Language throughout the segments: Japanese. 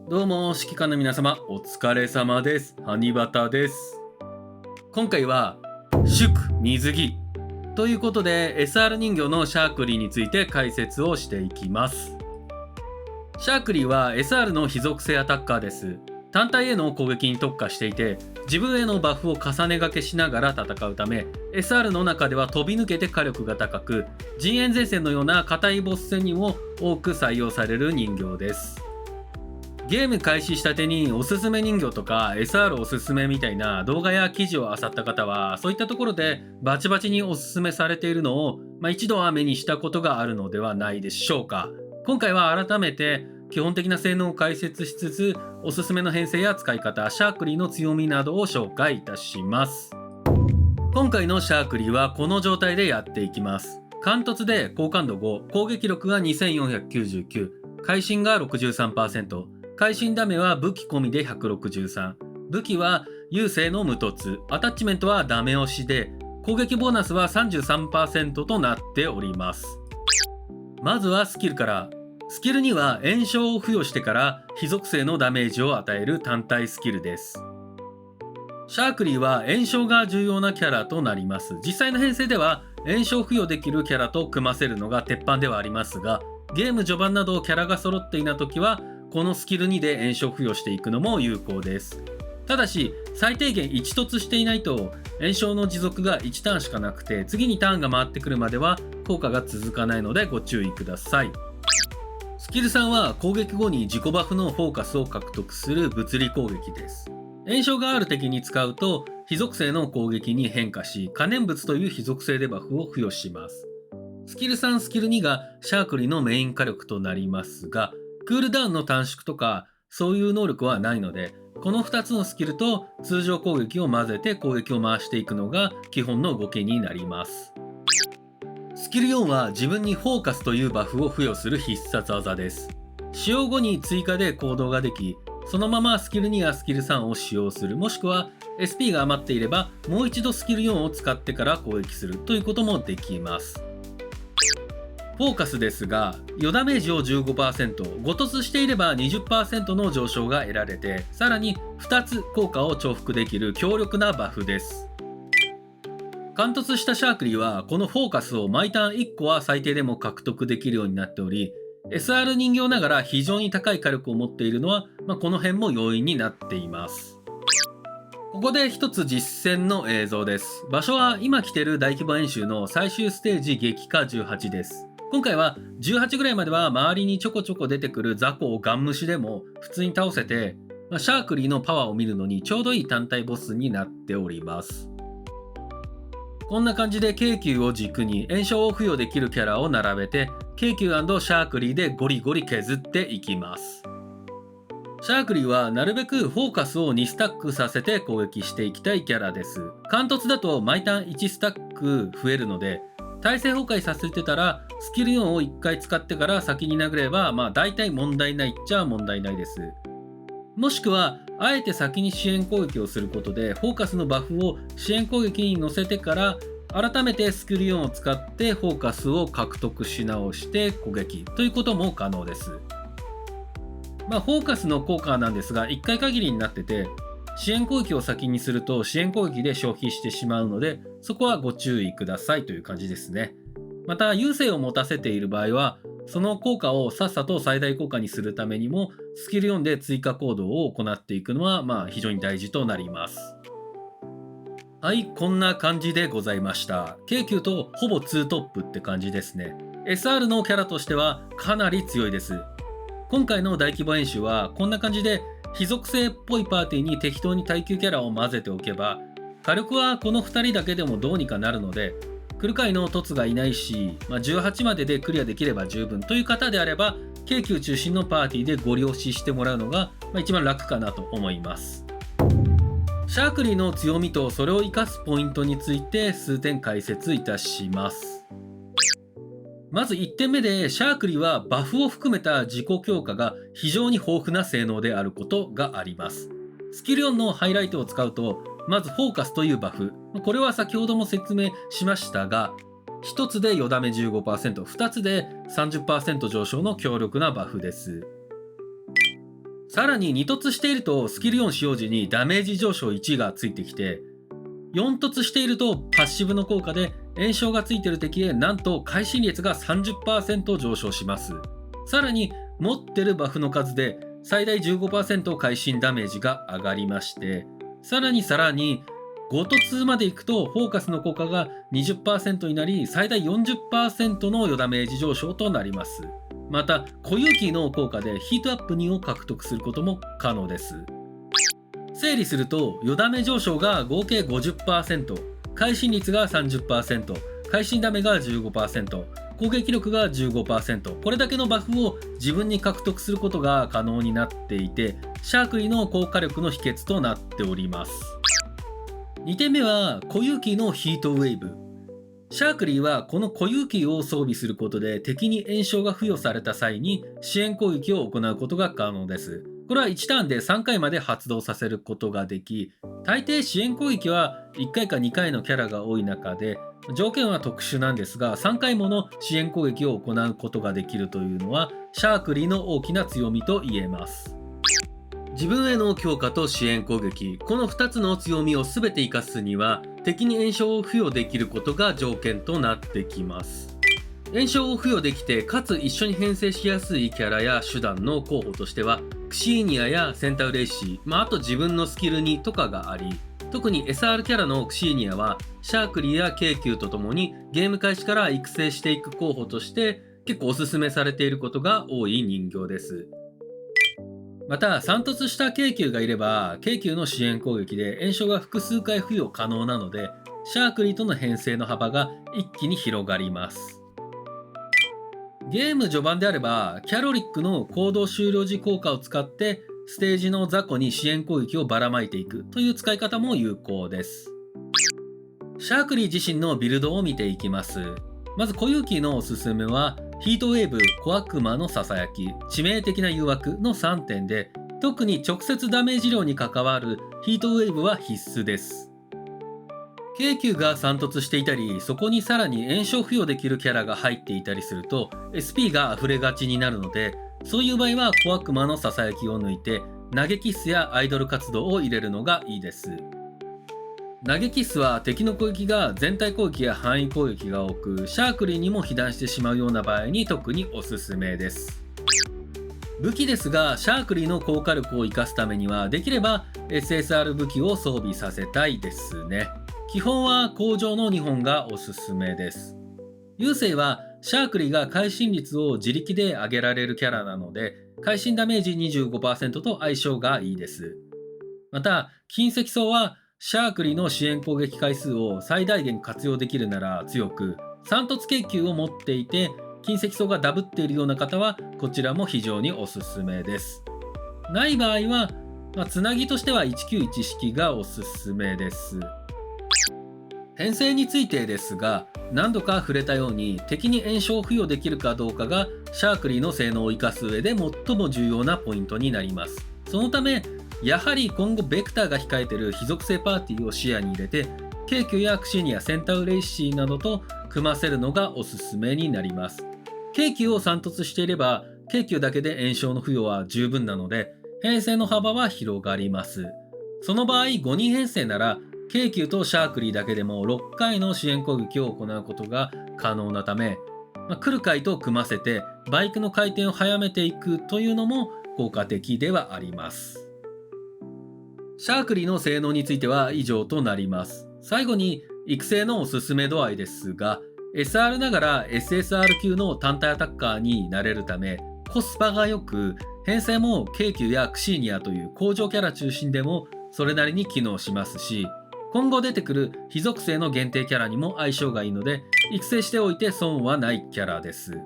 どうも指揮官の皆様お疲れ様です。ハニバタです。今回は祝水着ということで SR 人形のシャークリーについて解説をしていきます。シャークリーは SR の非属性アタッカーです。単体への攻撃に特化していて、自分へのバフを重ねがけしながら戦うため SR の中では飛び抜けて火力が高く、陣営前線のような硬いボス戦にも多く採用される人形です。ゲーム開始したてにおすすめ人形とか SR おすすめみたいな動画や記事を漁った方は、そういったところでバチバチにおすすめされているのを、一度は目にしたことがあるのではないでしょうか。今回は改めて基本的な性能を解説しつつ、おすすめの編成や使い方、シャークリーの強みなどを紹介いたします。今回のシャークリーはこの状態でやっていきます。貫突で高感度5、攻撃力が2499、会心が 63%、会心ダメは武器込みで163、武器は優勢の無凸、アタッチメントはダメ押しで、攻撃ボーナスは 33% となっております。まずはスキルから。スキルには炎症を付与してから非属性のダメージを与える単体スキルです。シャークリーは炎症が重要なキャラとなります。実際の編成では炎症付与できるキャラと組ませるのが鉄板ではありますが、ゲーム序盤などキャラが揃っていない時はこのスキル2で炎症付与していくのも有効です。ただし最低限1突していないと炎症の持続が1ターンしかなくて、次にターンが回ってくるまでは効果が続かないのでご注意ください。スキル3は攻撃後に自己バフのフォーカスを獲得する物理攻撃です。炎症がある敵に使うと非属性の攻撃に変化し、可燃物という非属性デバフを付与します。スキル3、スキル2がシャークリーのメイン火力となりますが、クールダウンの短縮とかそういう能力はないので、この2つのスキルと通常攻撃を混ぜて攻撃を回していくのが基本の動きになります。スキル4は自分にフォーカスというバフを付与する必殺技です。使用後に追加で行動ができ、そのままスキル2やスキル3を使用する、もしくは SP が余っていればもう一度スキル4を使ってから攻撃するということもできます。フォーカスですが、余ダメージを 15%、ご突していれば 20% の上昇が得られて、さらに2つ効果を重複できる強力なバフです。貫突したシャークリーはこのフォーカスを毎ターン1個は最低でも獲得できるようになっており、 SR 人形ながら非常に高い火力を持っているのは、この辺も要因になっています。ここで一つ実践の映像です。場所は今来ている大規模演習の最終ステージ激化18です。今回は18ぐらいまでは周りにちょこちょこ出てくる雑魚をガン無視でも普通に倒せて、シャークリーのパワーを見るのにちょうどいい単体ボスになっております。こんな感じで京急を軸に炎症を付与できるキャラを並べて、京急&シャークリーでゴリゴリ削っていきます。シャークリーはなるべくフォーカスを2スタックさせて攻撃していきたいキャラです。貫突だと毎ターン1スタック増えるので、体勢崩壊させてたらスキル4を1回使ってから先に殴れば大体問題ないっちゃ問題ないです。もしくはあえて先に支援攻撃をすることでフォーカスのバフを支援攻撃に乗せてから改めてスキル4を使ってフォーカスを獲得し直して攻撃ということも可能です。フォーカスの効果なんですが1回限りになってて、支援攻撃を先にすると支援攻撃で消費してしまうので、そこはご注意くださいという感じですね。また優勢を持たせている場合はその効果をさっさと最大効果にするためにもスキル4で追加行動を行っていくのは非常に大事となります。はい、こんな感じでございました。京急とほぼ2トップって感じですね。 SR のキャラとしてはかなり強いです。今回の大規模演習はこんな感じで非属性っぽいパーティーに適当に耐久キャラを混ぜておけば、火力はこの2人だけでもどうにかなるので、来る回の凸がいないし、18まででクリアできれば十分という方であれば、京急中心のパーティーでご利用ししてもらうのが一番楽かなと思います。シャークリーの強みとそれを生かすポイントについて数点解説いたします。まず1点目で、シャークリーはバフを含めた自己強化が非常に豊富な性能であることがあります。スキル4のハイライトを使うと、まずフォーカスというバフ、これは先ほども説明しましたが、1つでよだめ 15%、2つで 30% 上昇の強力なバフです。さらに2突しているとスキル4使用時にダメージ上昇1がついてきて、4突しているとパッシブの効果で炎症がついている敵へなんと会心率が 30% 上昇します。さらに持ってるバフの数で最大 15% 会心ダメージが上がりまして、さらに5突までいくとフォーカスの効果が 20% になり最大 40% の余ダメージ上昇となります。また固有キーの効果でヒートアップ2を獲得することも可能です。整理すると余ダメ上昇が合計 50%、 会心率が 30%、 会心ダメが 15%、 攻撃力が 15%、 これだけのバフを自分に獲得することが可能になっていて、シャークリの効果力の秘訣となっております。2点目は固有キーのヒートウェーブ。シャークリーはこの固有キーを装備することで敵に炎症が付与された際に支援攻撃を行うことが可能です。これは1ターンで3回まで発動させることができ、大抵支援攻撃は1回か2回のキャラが多い中で、条件は特殊なんですが3回もの支援攻撃を行うことができるというのはシャークリーの大きな強みと言えます。自分への強化と支援攻撃、この2つの強みを全て活かすには敵に炎症を付与できることが条件となってきます。炎症を付与できてかつ一緒に編成しやすいキャラや手段の候補としてはクシーニアやセンタウレイシー、あと自分のスキル2とかがあり、特に SR キャラのクシーニアはシャークリーや京急とともにゲーム開始から育成していく候補として結構おすすめされていることが多い人形です。また3突した京急がいれば京急の支援攻撃で炎症が複数回付与可能なのでシャークリーとの編成の幅が一気に広がります。ゲーム序盤であればキャロリックの行動終了時効果を使ってステージの雑魚に支援攻撃をばらまいていくという使い方も有効です。シャークリー自身のビルドを見ていきます。まず固有キーのおすすめはヒートウェーブ、小悪魔のささやき、致命的な誘惑の3点で、特に直接ダメージ量に関わるヒートウェーブは必須です。京急が3突していたり、そこにさらに炎症付与できるキャラが入っていたりすると SP が溢れがちになるので、そういう場合は小悪魔のささやきを抜いて投げキッスやアイドル活動を入れるのがいいです。投げキッスは敵の攻撃が全体攻撃や範囲攻撃が多く、シャークリーにも被弾してしまうような場合に特におすすめです。武器ですが、シャークリーの効果力を生かすためにはできれば SSR 武器を装備させたいですね。基本は工場の2本がおすすめです。優勢はシャークリーが会心率を自力で上げられるキャラなので、会心ダメージ 25% と相性がいいです。また、金石層はシャークリーの支援攻撃回数を最大限活用できるなら強く、3突京急を持っていて金石層がダブっているような方はこちらも非常におすすめです。ない場合は、つなぎとしては191式がおすすめです。編成についてですが、何度か触れたように敵に炎症を付与できるかどうかがシャークリーの性能を生かす上で最も重要なポイントになります。そのためやはり今後ベクターが控えている非属性パーティーを視野に入れて京急やクシーニア、センタウレイシーなどと組ませるのがおすすめになります。京急を3突していれば京急だけで炎症の付与は十分なので編成の幅は広がります。その場合5人編成なら京急とシャークリーだけでも6回の支援攻撃を行うことが可能なため、来る回と組ませてバイクの回転を早めていくというのも効果的ではあります。シャークリーの性能については以上となります。最後に育成のおすすめ度合いですが、 SR ながら SSR 級の単体アタッカーになれるためコスパが良く、編成も京急やクシーニアという工場キャラ中心でもそれなりに機能しますし、今後出てくる非属性の限定キャラにも相性がいいので育成しておいて損はないキャラです。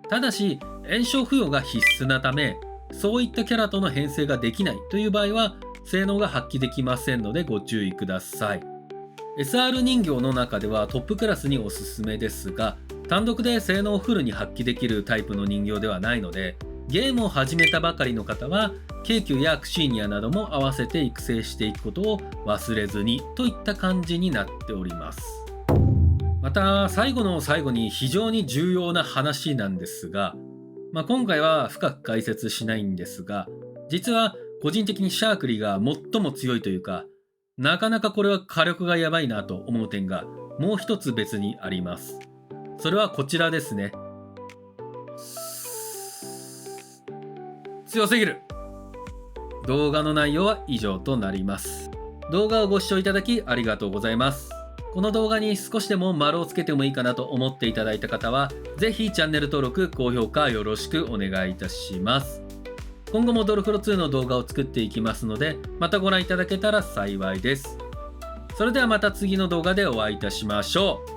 ただし炎症付与が必須なため、そういったキャラとの編成ができないという場合は性能が発揮できませんのでご注意ください。 SR 人形の中ではトップクラスにおすすめですが、単独で性能をフルに発揮できるタイプの人形ではないので、ゲームを始めたばかりの方は京急やクシーニアなども合わせて育成していくことを忘れずにといった感じになっております。また最後の最後に非常に重要な話なんですが、今回は深く解説しないんですが、実は個人的にシャークリが最も強いというか、なかなかこれは火力がやばいなと思う点がもう一つ別にあります。それはこちらですね。強すぎる。動画の内容は以上となります。動画をご視聴いただきありがとうございます。この動画に少しでも丸をつけてもいいかなと思っていただいた方は、ぜひチャンネル登録、高評価よろしくお願いいたします。今後もドルフロ2の動画を作っていきますので、またご覧いただけたら幸いです。それではまた次の動画でお会いいたしましょう。